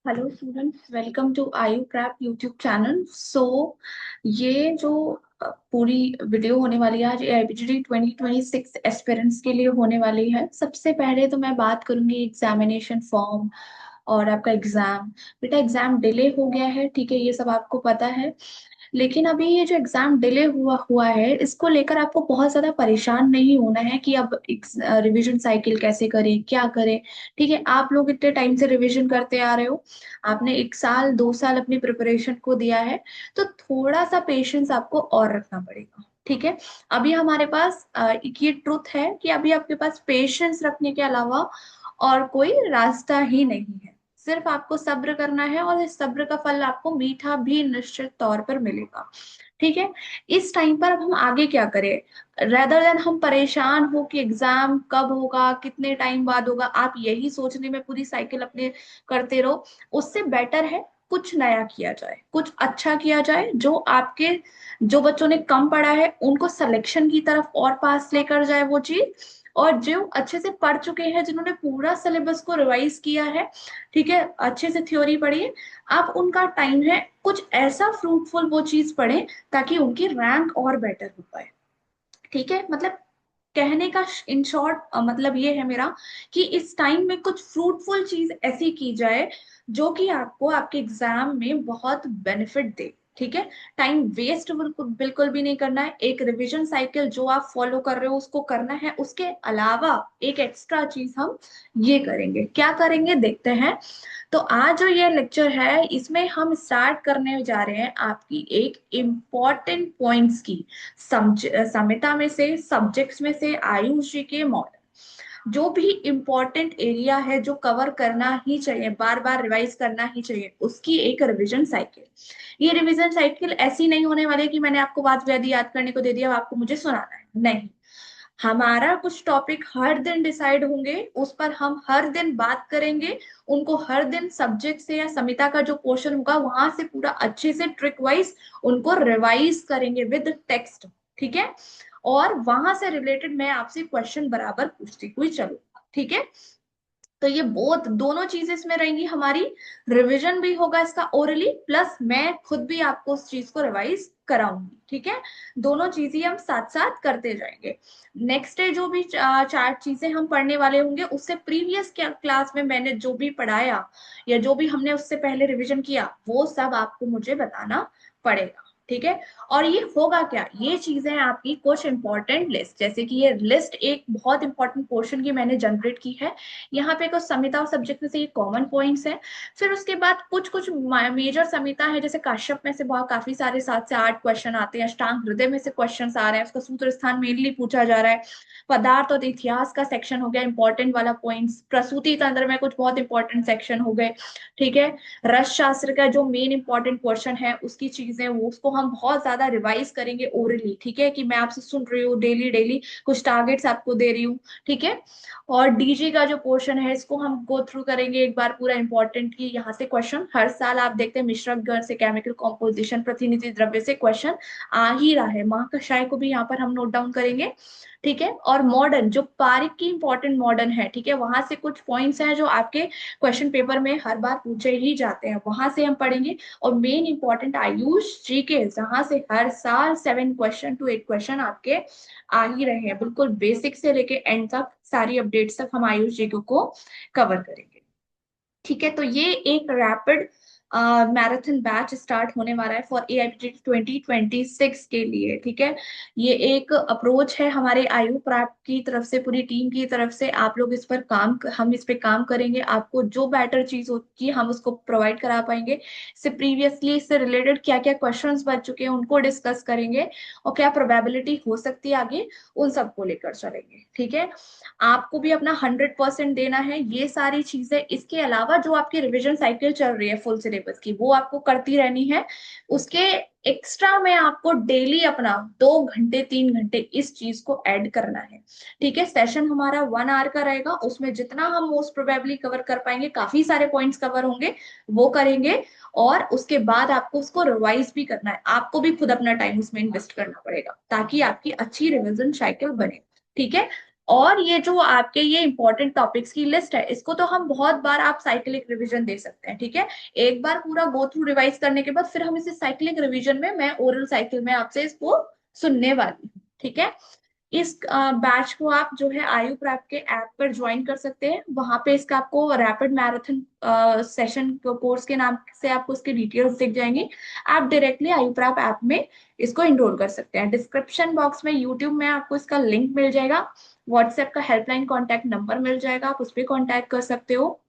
Hello students, welcome to आयु Krebs YouTube channel. ये जो पूरी वीडियो होने वाली है आज एआईबीजीडी 2026 एस्पिरेंट्स के लिए होने वाली है। सबसे पहले तो मैं बात करूंगी एग्जामिनेशन फॉर्म और आपका एग्जाम। बेटा एग्जाम डिले हो गया है, ठीक है, ये सब आपको पता है। लेकिन अभी ये जो एग्जाम डिले हुआ हुआ है, इसको लेकर आपको बहुत ज्यादा परेशान नहीं होना है कि अब रिवीजन साइकिल कैसे करें, क्या करें। ठीक है, आप लोग इतने टाइम से रिवीजन करते आ रहे हो, आपने 1 साल 2 साल अपनी प्रिपरेशन को दिया है, तो थोड़ा सा पेशेंस आपको और रखना पड़ेगा। ठीक है, अभी हमारे पास एक ये ट्रुथ है कि अभी आपके पास पेशेंस रखने के अलावा और कोई रास्ता ही नहीं है। सिर्फ आपको सब्र करना है और इस सब्र का फल आपको मीठा भी निश्चित तौर पर मिलेगा। ठीक है, इस टाइम पर अब हम आगे क्या करें? रेदर देन हम परेशान हो कि एग्जाम कब होगा, कितने टाइम बाद होगा, आप यही सोचने में पूरी साइकिल अपने करते रहो। उससे बेटर है कुछ नया किया जाए, कुछ अच्छा किया जाए, जो आपके जो बच्चों ने कम पढ़ा है उनको सिलेक्शन की तरफ और पास लेकर जाए वो चीज। और जो अच्छे से पढ़ चुके हैं, जिन्होंने पूरा सिलेबस को रिवाइज किया है, ठीक है, अच्छे से थ्योरी पढ़ी है, अब उनका टाइम है कुछ ऐसा फ्रूटफुल वो चीज पढ़े ताकि उनकी रैंक और बेटर हो पाए। ठीक है, मतलब कहने का इन शॉर्ट मतलब ये है मेरा कि इस टाइम में कुछ फ्रूटफुल चीज ऐसी की जाए जो कि आपको आपके एग्जाम में बहुत बेनिफिट दे। ठीक है, टाइम वेस्ट बिल्कुल बिल्कुल भी नहीं करना है। एक रिवीजन साइकिल जो आप फॉलो कर रहे हो उसको करना है, उसके अलावा एक एक्स्ट्रा चीज हम ये करेंगे। क्या करेंगे देखते हैं। तो आज जो ये लेक्चर है इसमें हम स्टार्ट करने जा रहे हैं आपकी एक इम्पॉर्टेंट पॉइंट्स की संहिता में से, सब्जेक्ट्स में से, आयुष जी के मॉडल। जो भी इम्पोर्टेंट एरिया है जो कवर करना ही चाहिए, बार बार रिवाइज करना ही चाहिए, उसकी एक रिवीजन साइकिल। ये रिवीजन साइकिल ऐसी नहीं होने वाली कि मैंने आपको बात व्याधि याद करने को दे दिया आपको मुझे सुनाना है, नहीं। हमारा कुछ टॉपिक हर दिन डिसाइड होंगे, उस पर हम हर दिन बात करेंगे। उनको हर दिन सब्जेक्ट से या संहिता का जो पोर्शन होगा वहां से पूरा अच्छे से ट्रिक वाइज उनको रिवाइज करेंगे विद टेक्स्ट। ठीक है, और वहां से रिलेटेड मैं आपसे क्वेश्चन बराबर पूछती हुई चलूंगा। ठीक है, तो ये बहुत दोनों चीजें इसमें रहेंगी हमारी। रिवीजन भी होगा इसका ओरली, प्लस मैं खुद भी आपको उस चीज को रिवाइज कराऊंगी। ठीक है, दोनों चीजें हम साथ साथ करते जाएंगे। नेक्स्ट डे जो भी चार चीजें हम पढ़ने वाले होंगे उससे प्रीवियस क्लास में मैंने जो भी पढ़ाया या जो भी हमने उससे पहले रिवीजन किया वो सब आपको मुझे बताना पड़ेगा। ठीक है, और ये होगा क्या, ये चीजें आपकी कुछ इंपॉर्टेंट लिस्ट, जैसे कि ये लिस्ट एक बहुत इंपॉर्टेंट पोर्शन की मैंने जनरेट की है। यहाँ पे कुछ संहिता और सब्जेक्ट में से ये कॉमन पॉइंट्स हैं। फिर उसके बाद कुछ कुछ मेजर संहिता है, जैसे काश्यप में से बहुत काफी सारे 7 से 8 क्वेश्चन आते हैं, अष्टांग हृदय में से क्वेश्चन आ रहे हैं, उसका सूत्र स्थान मेनली पूछा जा रहा है। पदार्थ और इतिहास का सेक्शन हो गया इंपॉर्टेंट वाला पॉइंट्स, प्रसूति तंत्र में कुछ बहुत इंपॉर्टेंट सेक्शन हो गए। ठीक है, रस शास्त्र का जो मेन इंपॉर्टेंट क्वेश्चन है उसकी चीजें वो उसको हम बहुत ज्यादा रिवाइज करेंगे ओरली। ठीक है, कि मैं आपसे सुन रही हूँ डेली डेली, कुछ टारगेट्स आपको दे रही हूँ। ठीक है, और डीजी का जो पोर्शन है इसको हम गो थ्रू करेंगे एक बार पूरा इंपॉर्टेंट, की यहाँ से क्वेश्चन हर साल आप देखते हैं मिश्रक गण से, केमिकल कॉम्पोजिशन, प्रतिनिधि द्रव्य से क्वेश्चन आ ही रहा है। महाकषाय को भी यहाँ पर हम नोट डाउन करेंगे। ठीक है, और मॉडर्न जो पारिक की इंपॉर्टेंट मॉडर्न है, ठीक है, वहां से कुछ पॉइंट्स हैं जो आपके क्वेश्चन पेपर में हर बार पूछे ही जाते हैं, वहां से हम पढ़ेंगे। और मेन इंपॉर्टेंट आयुष जी के, जहां से हर साल 7 क्वेश्चन to 8 क्वेश्चन आपके आ ही रहे हैं, बिल्कुल बेसिक से लेके एंड तक सारी अपडेट्स तक हम आयुष जी को कवर करेंगे। ठीक है, तो ये एक रैपिड मैराथन बैच स्टार्ट होने वाला है फॉर एआईपीटी 2026 के लिए। ठीक है, ये एक अप्रोच है हमारे आयु प्राप्त की तरफ से, पूरी टीम की तरफ से। आप लोग इस पर काम, हम इस पे काम करेंगे, आपको जो बेटर चीज होगी हम उसको प्रोवाइड करा पाएंगे। इससे प्रीवियसली इससे रिलेटेड क्या क्या क्वेश्चंस बच चुके हैं उनको डिस्कस करेंगे, और क्या प्रोबेबिलिटी हो सकती है आगे, उन सबको लेकर चलेंगे। ठीक है, आपको भी अपना 100% देना है, ये सारी चीजें। इसके अलावा जो आपकी रिवीजन साइकिल चल रही है फुल सिलेबस की, वो आपको करती रहनी है। उसके एक्स्ट्रा में आपको डेली अपना 2 घंटे 3 घंटे इस चीज को ऐड करना है। ठीक है, सेशन हमारा 1 आवर का रहेगा, उसमें जितना हम मोस्ट प्रोबेबली कवर कर पाएंगे, काफी सारे पॉइंट्स कवर होंगे, वो करेंगे। और उसके बाद आपको उसको रिवाइज भी करना है, आपको भी खुद अपना टाइम उसमें इन्वेस्ट करना पड़ेगा ताकि आपकी अच्छी रिवीजन साइकिल बने। ठीक है, और ये जो आपके ये इंपॉर्टेंट टॉपिक्स की लिस्ट है, इसको तो हम बहुत बार आप साइक्लिक रिवीजन दे सकते हैं, ठीक है। एक बार पूरा गो थ्रू रिवाइज करने के बाद फिर हम इसे साइक्लिक रिवीजन में, मैं ओरल साइकिल में आपसे इसको सुनने वाली हूँ, ठीक है। इस बैच को आप जो है आयु प्रैप के ऐप पर ज्वाइन कर सकते हैं। वहां पे इसका आपको रैपिड मैराथन सेशन कोर्स के नाम से आपको इसकी डिटेल्स दिख जाएंगी। आप डायरेक्टली आयु प्रैप ऐप में इसको इनरोल कर सकते हैं। डिस्क्रिप्शन बॉक्स में यूट्यूब में आपको इसका लिंक मिल जाएगा। व्हाट्सएप का हेल्पलाइन कॉन्टैक्ट नंबर मिल जाएगा, आप उस पर कॉन्टैक्ट कर सकते हो।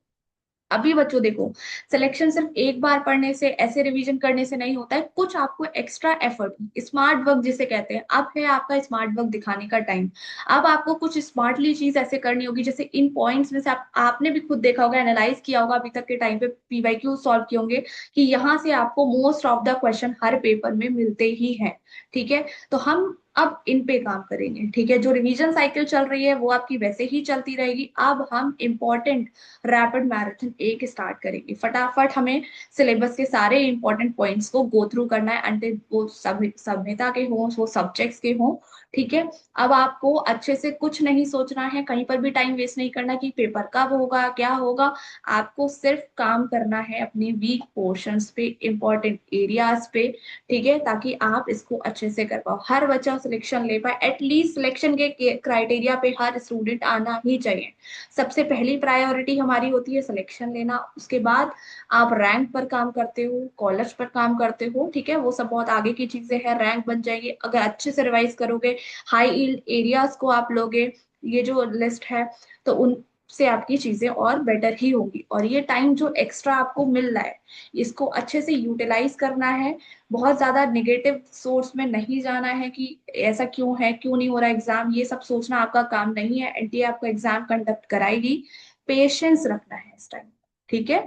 अभी बच्चों देखो, सिलेक्शन सिर्फ एक बार पढ़ने से, ऐसे रिवीजन करने से नहीं होता है। कुछ आपको एक्स्ट्रा एफर्ट, स्मार्ट वर्क जिसे कहते हैं, अब है आपका स्मार्ट वर्क दिखाने का टाइम। अब आपको कुछ स्मार्टली चीज ऐसे करनी होगी, जैसे इन पॉइंट्स में से आपने भी खुद देखा होगा, एनालाइज किया होगा अभी तक के टाइम पे, पीवाईक्यू सॉल्व किए होंगे, कि यहाँ से आपको most of the question her paper में मिलते ही हैं, ठीक है। तो हम अब इन पे काम करेंगे, ठीक है। जो रिवीजन साइकिल चल रही है वो आपकी वैसे ही चलती रहेगी। अब हम इम्पोर्टेंट रैपिड मैराथन एक स्टार्ट करेंगे। फटाफट हमें सिलेबस के सारे इंपॉर्टेंट पॉइंट्स को गो थ्रू करना है, अंटिल वो सभ्यता के हों, वो सब्जेक्ट्स के हों, ठीक है। अब आपको अच्छे से कुछ नहीं सोचना है, कहीं पर भी टाइम वेस्ट नहीं करना कि पेपर कब होगा क्या होगा। आपको सिर्फ काम करना है अपने वीक पोर्शंस पे, इंपॉर्टेंट एरियाज पे, ठीक है, ताकि आप इसको अच्छे से कर पाओ, हर बच्चा सिलेक्शन ले पाए। एटलीस्ट सिलेक्शन के क्राइटेरिया पे हर स्टूडेंट आना ही चाहिए। सबसे पहली प्रायोरिटी हमारी होती है सिलेक्शन लेना, उसके बाद आप रैंक पर काम करते हो, कॉलेज पर काम करते हो, ठीक है, वो सब बहुत आगे की चीजें हैं। रैंक बन जाएगी अगर अच्छे से रिवाइज करोगे, हाई यील्ड एरियाज को आप लोगे, ये जो लिस्ट है, तो उन से आपकी चीजें और बेटर ही होगी। और ये टाइम जो एक्स्ट्रा आपको मिल रहा है, इसको अच्छे से यूटिलाइज करना है। बहुत ज्यादा निगेटिव सोर्स में नहीं जाना है कि ऐसा क्यों है, क्यों नहीं हो रहा एग्जाम, ये सब सोचना आपका काम नहीं है। एनटीए आपका एग्जाम कंडक्ट कराएगी। पेशेंस रखना है इस टाइम, ठीक है,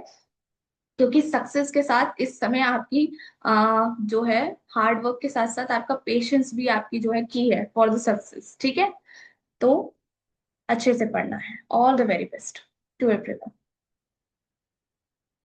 क्योंकि सक्सेस के साथ इस समय आपकी जो है हार्ड वर्क के साथ साथ आपका पेशेंस भी आपकी जो है की है फॉर द सक्सेस, ठीक है। तो अच्छे से पढ़ना है। All the very best to everyone.